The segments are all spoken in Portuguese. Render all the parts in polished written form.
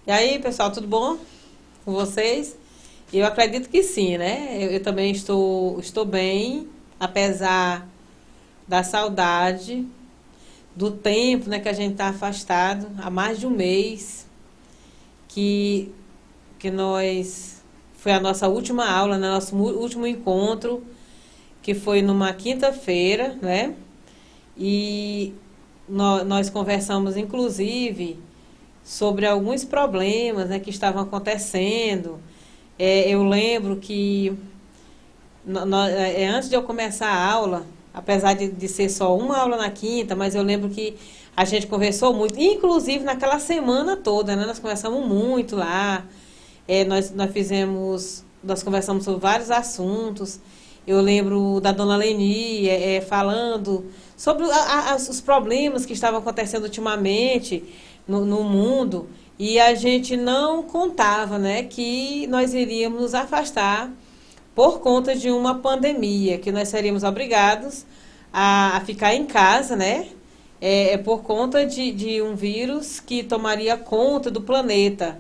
E aí, pessoal, tudo bom com vocês? Eu acredito que sim, né? Eu também estou bem, apesar da saudade, do tempo, né, que a gente está afastado, há mais de um mês, que, que nós. Foi a nossa última aula, né, nosso último encontro, que foi numa quinta-feira, né? E nós conversamos, inclusive, sobre alguns problemas, né, que estavam acontecendo. Eu lembro que antes de eu começar a aula, apesar de ser só uma aula na quinta, mas eu lembro que a gente conversou muito, inclusive naquela semana toda, né? Nós conversamos muito lá. Nós conversamos sobre vários assuntos. Eu lembro da dona Leni falando sobre os problemas que estavam acontecendo ultimamente no mundo. E a gente não contava, né, que nós iríamos nos afastar por conta de uma pandemia, que nós seríamos obrigados a ficar em casa, né? Por conta de um vírus que tomaria conta do planeta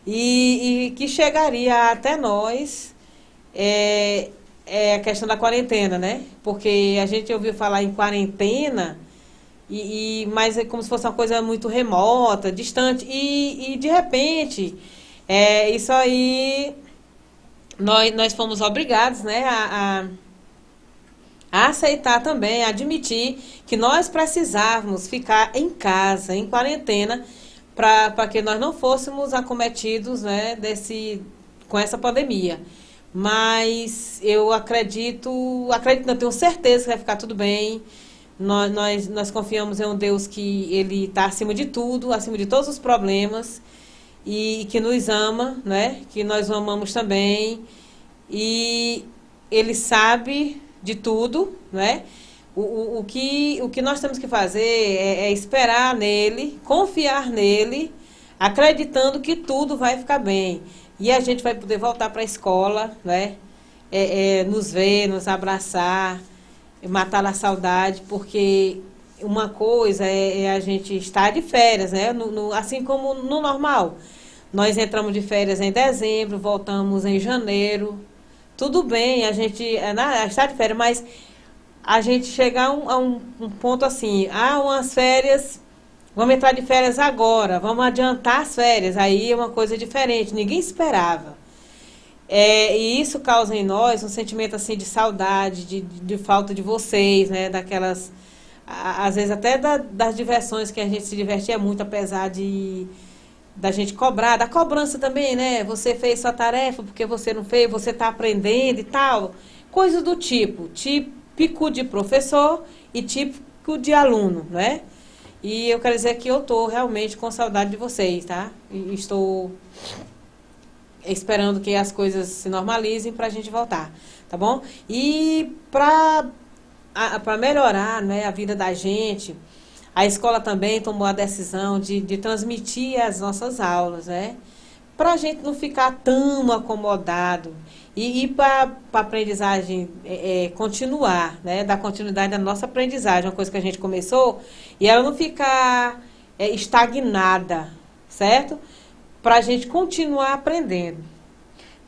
e que chegaria até nós. É a questão da quarentena, né? Porque a gente ouviu falar em quarentena, mas é como se fosse uma coisa muito remota, distante, e de repente, isso aí, nós fomos obrigados, né, a aceitar também, a admitir que nós precisávamos ficar em casa, em quarentena, para que nós não fôssemos acometidos, né, com essa pandemia. Mas eu acredito, não, tenho certeza que vai ficar tudo bem. Nós confiamos em um Deus que Ele está acima de tudo, acima de todos os problemas, e que nos ama, né? Que nós o amamos também. E Ele sabe de tudo, né? O que nós temos que fazer é esperar nele, confiar nele, acreditando que tudo vai ficar bem. E a gente vai poder voltar para a escola, né? Nos ver, nos abraçar, matar a saudade, porque uma coisa é a gente estar de férias, né? Assim como no normal. Nós entramos de férias em dezembro, voltamos em janeiro. Tudo bem, a gente está de férias, mas a gente chegar a um ponto assim, umas férias, vamos entrar de férias agora, vamos adiantar as férias, aí é uma coisa diferente, ninguém esperava. E isso causa em nós um sentimento assim de saudade, de falta de vocês, né? Daquelas, às vezes até das diversões que a gente se divertia muito, apesar da gente cobrar, da cobrança também, né? Você fez sua tarefa porque você não fez, você está aprendendo e tal. Coisas do típico de professor e típico de aluno, né? E eu quero dizer que eu estou realmente com saudade de vocês, tá? E estou esperando que as coisas se normalizem para a gente voltar, tá bom? E para melhorar, né, a vida da gente, a escola também tomou a decisão de transmitir as nossas aulas, né? Para a gente não ficar tão acomodado e para a aprendizagem continuar, né? Dar continuidade à nossa aprendizagem, uma coisa que a gente começou, e ela não ficar estagnada, certo? Para a gente continuar aprendendo.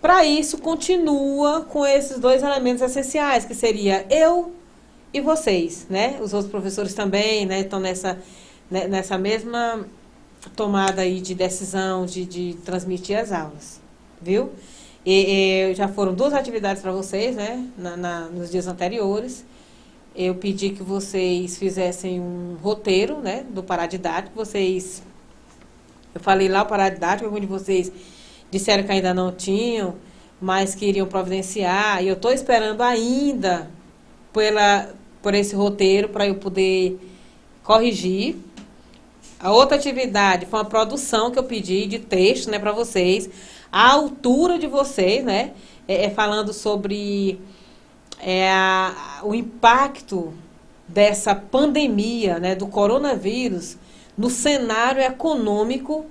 Para isso, continua com esses dois elementos essenciais, que seria eu e vocês, né? Os outros professores também, né, estão nessa mesma tomada aí de decisão de transmitir as aulas, viu? Já foram duas atividades para vocês, né, nos dias anteriores. Eu pedi que vocês fizessem um roteiro, né, do paradidático. Eu falei lá o paradidático, alguns de vocês disseram que ainda não tinham, mas queriam providenciar. E eu estou esperando ainda por esse roteiro para eu poder corrigir. A outra atividade foi uma produção que eu pedi de texto, né, para vocês, à altura de vocês, né, falando sobre o impacto dessa pandemia, né, do coronavírus no cenário econômico,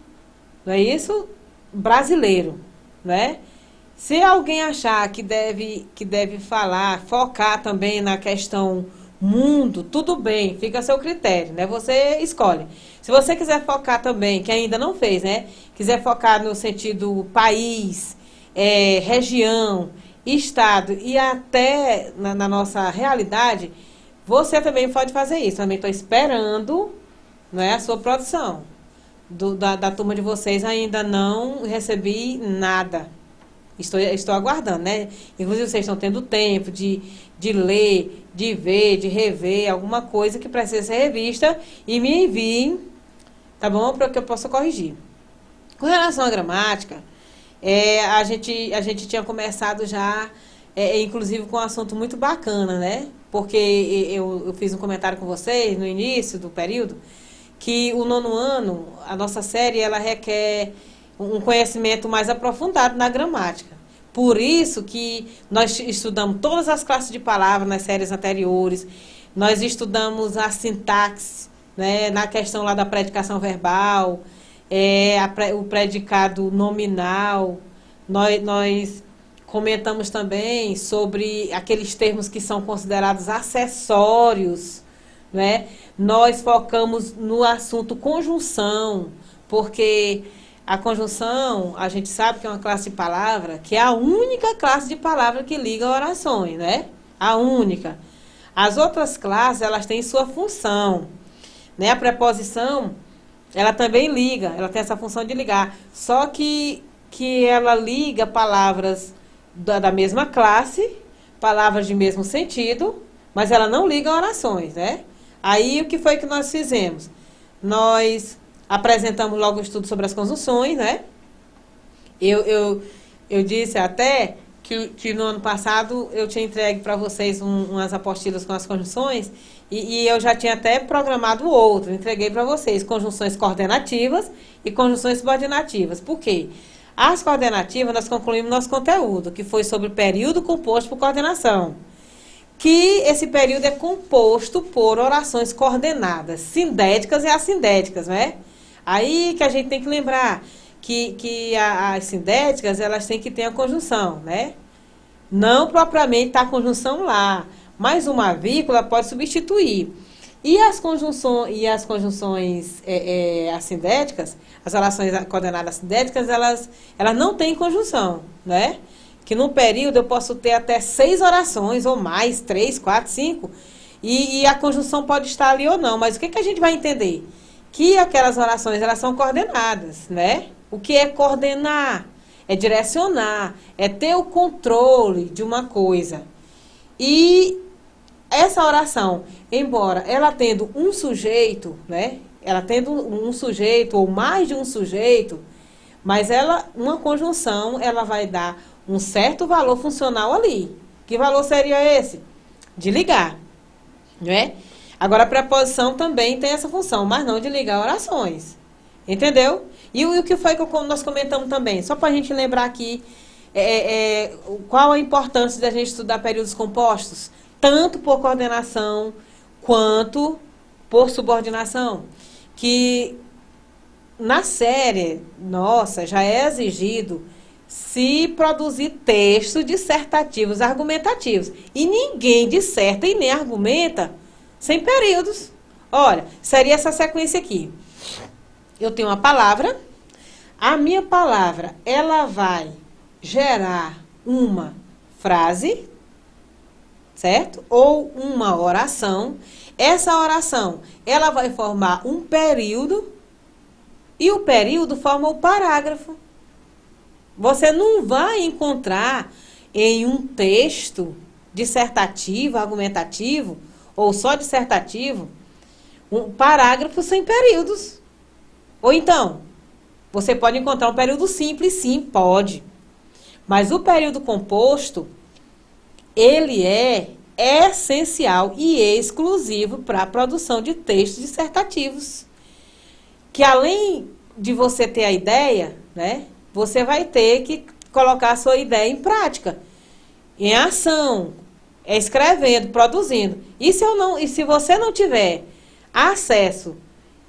não é isso? Brasileiro, né? Se alguém achar que deve falar, focar também na questão mundo, tudo bem, fica a seu critério, né? Você escolhe. Se você quiser focar também, que ainda não fez, né? Quiser focar no sentido país, região, estado e até na nossa realidade, você também pode fazer isso. Também estou esperando, né, a sua produção. Da turma de vocês ainda não recebi nada. Estou aguardando, né? Inclusive, vocês estão tendo tempo de ler, de ver, de rever alguma coisa que precisa ser revista e me enviem, tá bom? Para que eu possa corrigir. Com relação à gramática, a gente tinha começado já, inclusive, com um assunto muito bacana, né? Porque eu fiz um comentário com vocês no início do período, que o nono ano, a nossa série, ela requer um conhecimento mais aprofundado na gramática. Por isso que nós estudamos todas as classes de palavras nas séries anteriores, nós estudamos a sintaxe, né, na questão lá da predicação verbal, o predicado nominal, nós comentamos também sobre aqueles termos que são considerados acessórios, né? Nós focamos no assunto conjunção, porque a conjunção, a gente sabe que é uma classe de palavra, que é a única classe de palavra que liga orações, né? A única. As outras classes, elas têm sua função, né? A preposição, ela também liga, ela tem essa função de ligar. Só que ela liga palavras da mesma classe, palavras de mesmo sentido, mas ela não liga orações, né? Aí, o que foi que nós fizemos? Nós apresentamos logo o estudo sobre as conjunções, né? Eu disse até que no ano passado eu tinha entregue para vocês umas apostilas com as conjunções e eu já tinha até programado outro, entreguei para vocês, conjunções coordenativas e conjunções subordinativas. Por quê? As coordenativas, nós concluímos nosso conteúdo, que foi sobre período composto por coordenação. Que esse período é composto por orações coordenadas, sindéticas e assindéticas, né? Aí que a gente tem que lembrar que as sindéticas, elas têm que ter a conjunção, né? Não propriamente tá a conjunção lá, mas uma vírgula pode substituir. E as conjunções assindéticas, as orações coordenadas assindéticas, elas não têm conjunção, né? Que num período eu posso ter até 6 orações ou mais, 3, 4, 5, e a conjunção pode estar ali ou não. Mas o que a gente vai entender? Que aquelas orações, elas são coordenadas, né? O que é coordenar? É direcionar, é ter o controle de uma coisa. E essa oração, embora ela tendo um sujeito, né? Ela tendo um sujeito ou mais de um sujeito, mas uma conjunção, ela vai dar um certo valor funcional ali. Que valor seria esse? De ligar, né? Agora, a preposição também tem essa função, mas não de ligar orações. Entendeu? E o que foi que nós comentamos também? Só para a gente lembrar aqui qual a importância da gente estudar períodos compostos, tanto por coordenação quanto por subordinação. Que na série, nossa, já é exigido se produzir textos dissertativos, argumentativos. E ninguém disserta e nem argumenta sem períodos. Olha, seria essa sequência aqui. Eu tenho uma palavra, a minha palavra, ela vai gerar uma frase, certo? Ou uma oração. Essa oração, ela vai formar um período e o período forma o parágrafo. Você não vai encontrar em um texto dissertativo, argumentativo, ou só dissertativo, um parágrafo sem períodos. Ou então, você pode encontrar um período simples, sim, pode. Mas o período composto, ele é essencial e exclusivo para a produção de textos dissertativos. Que além de você ter a ideia, né, você vai ter que colocar a sua ideia em prática, em ação, escrevendo, produzindo. E se você não tiver acesso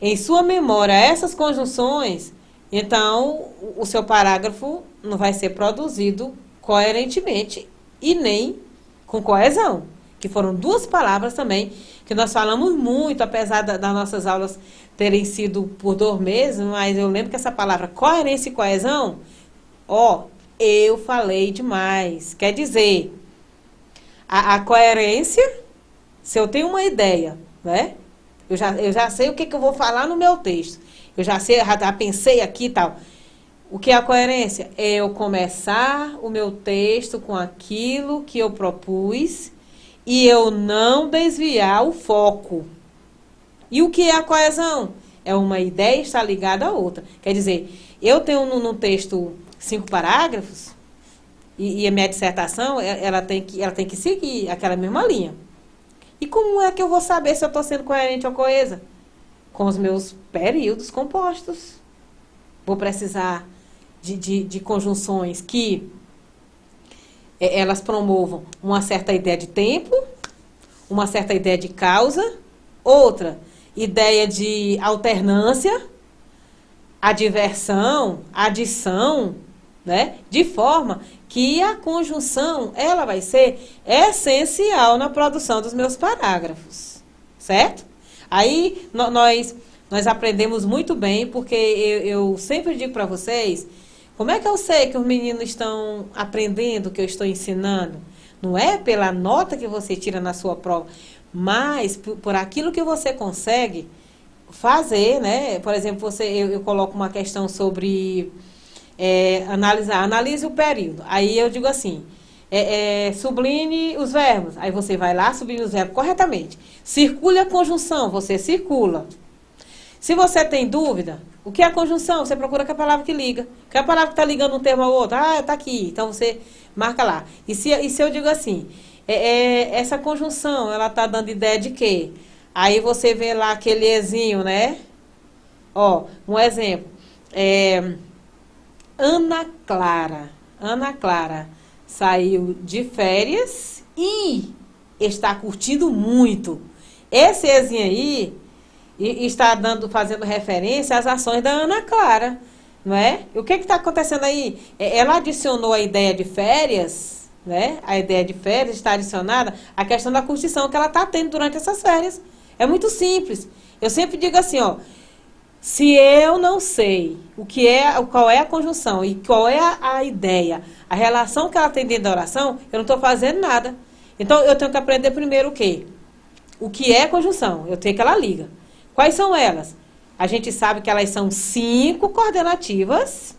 em sua memória a essas conjunções, então o seu parágrafo não vai ser produzido coerentemente e nem com coesão. Que foram duas palavras também que nós falamos muito, apesar das nossas aulas terem sido por 2 meses, mas eu lembro que essa palavra coerência e coesão, ó, eu falei demais. Quer dizer, a coerência, se eu tenho uma ideia, né? Eu já sei o que eu vou falar no meu texto. Eu já sei, já pensei aqui e tal. O que é a coerência? É eu começar o meu texto com aquilo que eu propus e eu não desviar o foco. E o que é a coesão? É uma ideia estar ligada à outra. Quer dizer, eu tenho no texto 5 parágrafos e a minha dissertação, ela tem que seguir aquela mesma linha. E como é que eu vou saber se eu estou sendo coerente ou coesa? Com os meus períodos compostos. Vou precisar de conjunções que elas promovam uma certa ideia de tempo, uma certa ideia de causa, outra ideia de alternância, adversão, adição, né? De forma que a conjunção ela vai ser essencial na produção dos meus parágrafos, certo? Aí nós aprendemos muito bem, porque eu sempre digo para vocês, como é que eu sei que os meninos estão aprendendo o que eu estou ensinando? Não é pela nota que você tira na sua prova, mas por aquilo que você consegue fazer, né? Por exemplo, eu coloco uma questão sobre analise o período. Aí eu digo assim, subline os verbos. Aí você vai lá, subline os verbos corretamente. Circule a conjunção, você circula. Se você tem dúvida, o que é a conjunção? Você procura com a palavra que liga. Que é a palavra que está ligando um termo ao outro? Ah, está aqui. Então você marca lá. E se eu digo assim, essa conjunção, ela está dando ideia de quê? Aí você vê lá aquele ezinho, né? Ó, um exemplo. Ana Clara saiu de férias e está curtindo muito. Esse ezinho aí está fazendo referência às ações da Ana Clara, não é? E o que está acontecendo aí? Ela adicionou a ideia de férias, né? A ideia de férias está adicionada à questão da curtição que ela está tendo durante essas férias. É muito simples. Eu sempre digo assim, ó, se eu não sei qual é a conjunção e qual é a ideia, a relação que ela tem dentro da oração, eu não estou fazendo nada. Então, eu tenho que aprender primeiro o quê? O que é a conjunção? Eu tenho que ela liga. Quais são elas? A gente sabe que elas são 5 coordenativas,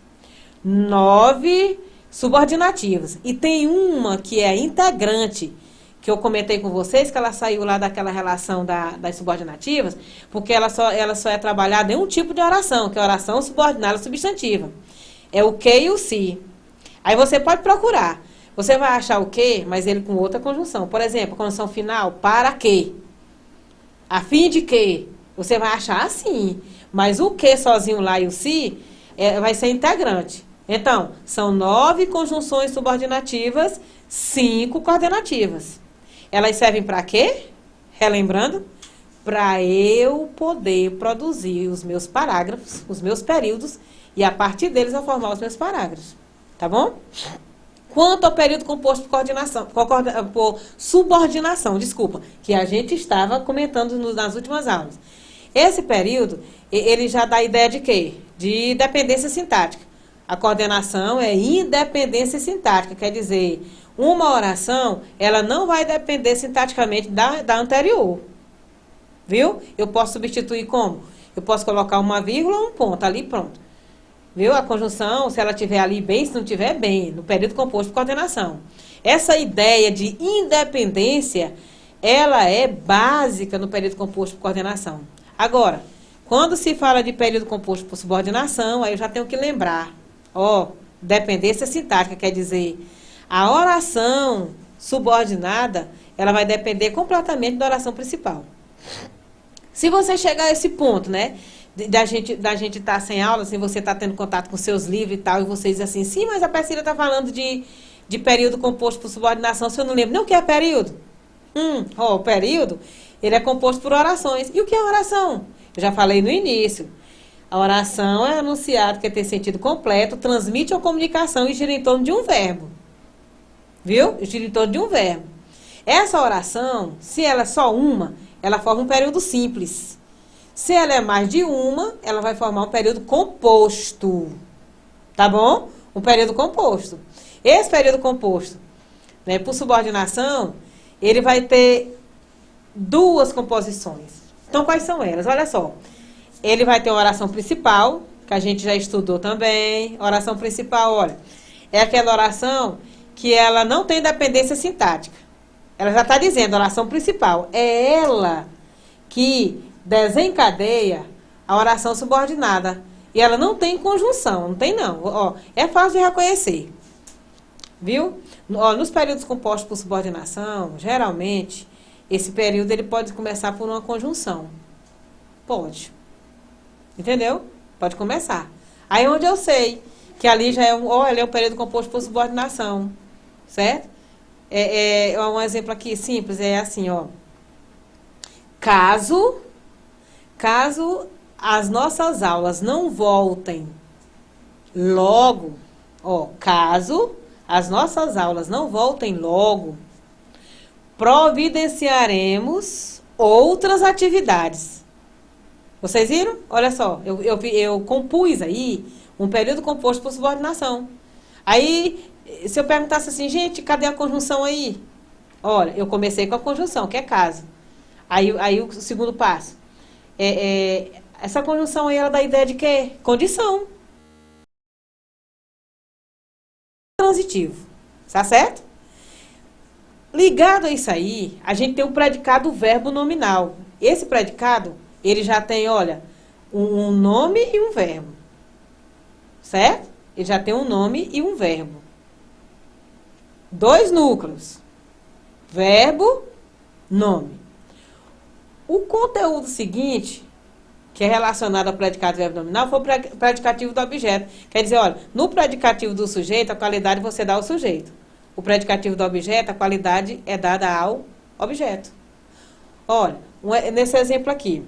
9 subordinativas. E tem uma que é integrante, que eu comentei com vocês, que ela saiu lá daquela relação das subordinativas, porque ela só é trabalhada em um tipo de oração, que é a oração subordinada substantiva. É o que e o se. Aí você pode procurar. Você vai achar o que, mas ele com outra conjunção. Por exemplo, a conjunção final, para que? A fim de que? Você vai achar assim. Mas o que sozinho lá e o se vai ser integrante. Então, são 9 conjunções subordinativas, 5 coordenativas. Elas servem para quê? Relembrando, para eu poder produzir os meus parágrafos, os meus períodos, e a partir deles eu formar os meus parágrafos. Tá bom? Quanto ao período composto por subordinação, que a gente estava comentando nas últimas aulas. Esse período, ele já dá a ideia de quê? De dependência sintática. A coordenação é independência sintática, quer dizer, uma oração, ela não vai depender sintaticamente da anterior. Viu? Eu posso substituir como? Eu posso colocar uma vírgula ou um ponto, ali pronto. Viu? A conjunção, se ela estiver ali bem, se não estiver bem, no período composto por coordenação. Essa ideia de independência, ela é básica no período composto por coordenação. Agora, quando se fala de período composto por subordinação, aí eu já tenho que lembrar. Ó, dependência sintática, quer dizer, a oração subordinada, ela vai depender completamente da oração principal. Se você chegar a esse ponto, né, da gente estar sem aula, assim, você está tendo contato com seus livros e tal, e você diz assim, sim, mas a Priscila está falando de período composto por subordinação, se eu não lembro nem o que é período. O período, ele é composto por orações. E o que é oração? Eu já falei no início. A oração é anunciado que tem sentido completo, transmite uma comunicação e gira em torno de um verbo. Viu? Gira em torno de um verbo. Essa oração, se ela é só uma, ela forma um período simples. Se ela é mais de uma, ela vai formar um período composto. Tá bom? Um período composto. Esse período composto, né, por subordinação, ele vai ter duas composições. Então, quais são elas? Olha só. Ele vai ter uma oração principal, que a gente já estudou também. Oração principal, olha, é aquela oração que ela não tem dependência sintática. Ela já está dizendo, a oração principal. É ela que desencadeia a oração subordinada. E ela não tem conjunção, não tem não. Ó, é fácil de reconhecer. Viu? Ó, nos períodos compostos por subordinação, geralmente, esse período ele pode começar por uma conjunção. Pode. Entendeu? Pode começar. Aí onde eu sei que ali já é ele é um período composto por subordinação. Certo? Um exemplo aqui simples, é assim, ó. Caso as nossas aulas não voltem logo, ó, caso as nossas aulas não voltem logo, providenciaremos outras atividades. Vocês viram? Olha só, eu compus aí um período composto por subordinação. Aí, se eu perguntasse assim, gente, cadê a conjunção aí? Olha, eu comecei com a conjunção, que é caso. Aí o segundo passo. Essa conjunção aí, ela dá ideia de quê? Condição. Transitivo. Tá certo? Ligado a isso aí, a gente tem um predicado verbo nominal. Esse predicado, ele já tem, olha, um nome e um verbo. Certo? Ele já tem um nome e um verbo. Dois núcleos. Verbo, nome. O conteúdo seguinte, que é relacionado ao predicado verbo nominal, foi o predicativo do objeto. Quer dizer, olha, no predicativo do sujeito, a qualidade você dá ao sujeito. O predicativo do objeto, a qualidade é dada ao objeto. Olha, nesse exemplo aqui.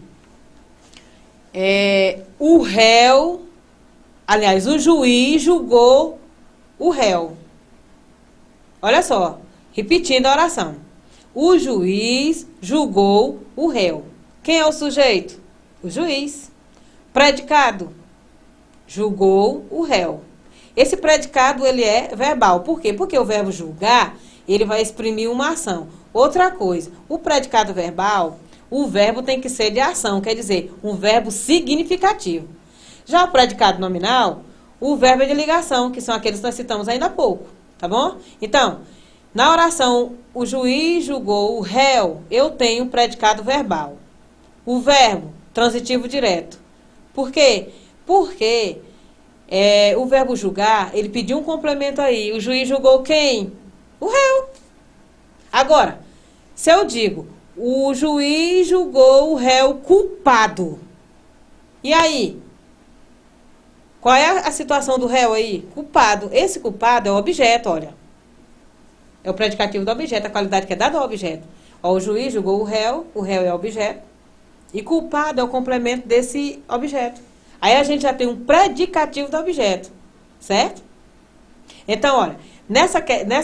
O réu, aliás, o juiz julgou o réu. Olha só, repetindo a oração. O juiz julgou o réu. Quem é o sujeito? O juiz. Predicado. Julgou o réu. Esse predicado, ele é verbal. Por quê? Porque o verbo julgar, ele vai exprimir uma ação. Outra coisa, o predicado verbal, o verbo tem que ser de ação, quer dizer, um verbo significativo. Já o predicado nominal, o verbo é de ligação, que são aqueles que nós citamos ainda há pouco. Tá bom? Então, na oração, o juiz julgou o réu, eu tenho predicado verbal. O verbo, transitivo direto. Por quê? Porque o verbo julgar, ele pediu um complemento aí. O juiz julgou quem? O réu. Agora, se eu digo, o juiz julgou o réu culpado. E aí? Qual é a situação do réu aí? Culpado. Esse culpado é o objeto, olha. É o predicativo do objeto, a qualidade que é dada ao objeto. Ó, o juiz julgou o réu é o objeto. E culpado é o complemento desse objeto. Aí a gente já tem um predicativo do objeto, certo? Então, olha,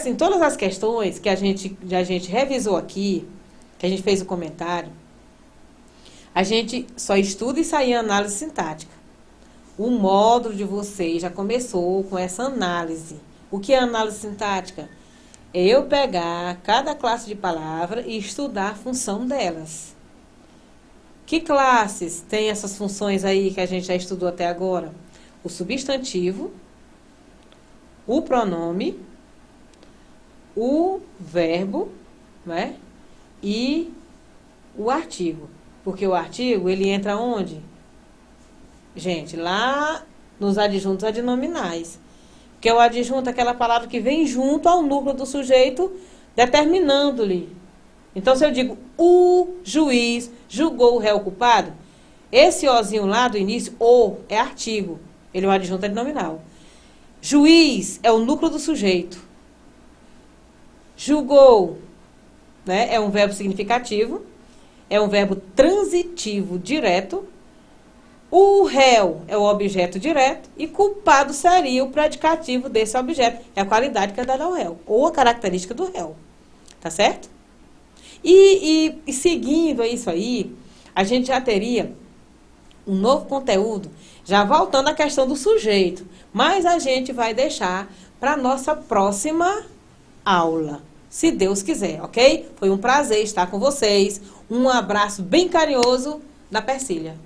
em todas as questões que a gente revisou aqui, que a gente fez o comentário, a gente só estuda isso aí em análise sintática. O módulo de vocês já começou com essa análise. O que é análise sintática? É eu pegar cada classe de palavra e estudar a função delas. Que classes tem essas funções aí que a gente já estudou até agora? O substantivo, o pronome, o verbo, né? E o artigo. Porque o artigo, ele entra onde? Gente, lá nos adjuntos adnominais. Porque o adjunto é aquela palavra que vem junto ao núcleo do sujeito, determinando-lhe. Então, se eu digo, o juiz julgou o réu culpado, esse ozinho lá do início, o, é artigo. Ele é um adjunto adnominal. Juiz é o núcleo do sujeito. Julgou, né, é um verbo significativo, é um verbo transitivo direto. O réu é o objeto direto e culpado seria o predicativo desse objeto. É a qualidade que é dada ao réu, ou a característica do réu. Tá certo? E seguindo isso aí, a gente já teria um novo conteúdo, já voltando à questão do sujeito. Mas a gente vai deixar para a nossa próxima aula, se Deus quiser, ok? Foi um prazer estar com vocês. Um abraço bem carinhoso da Persília.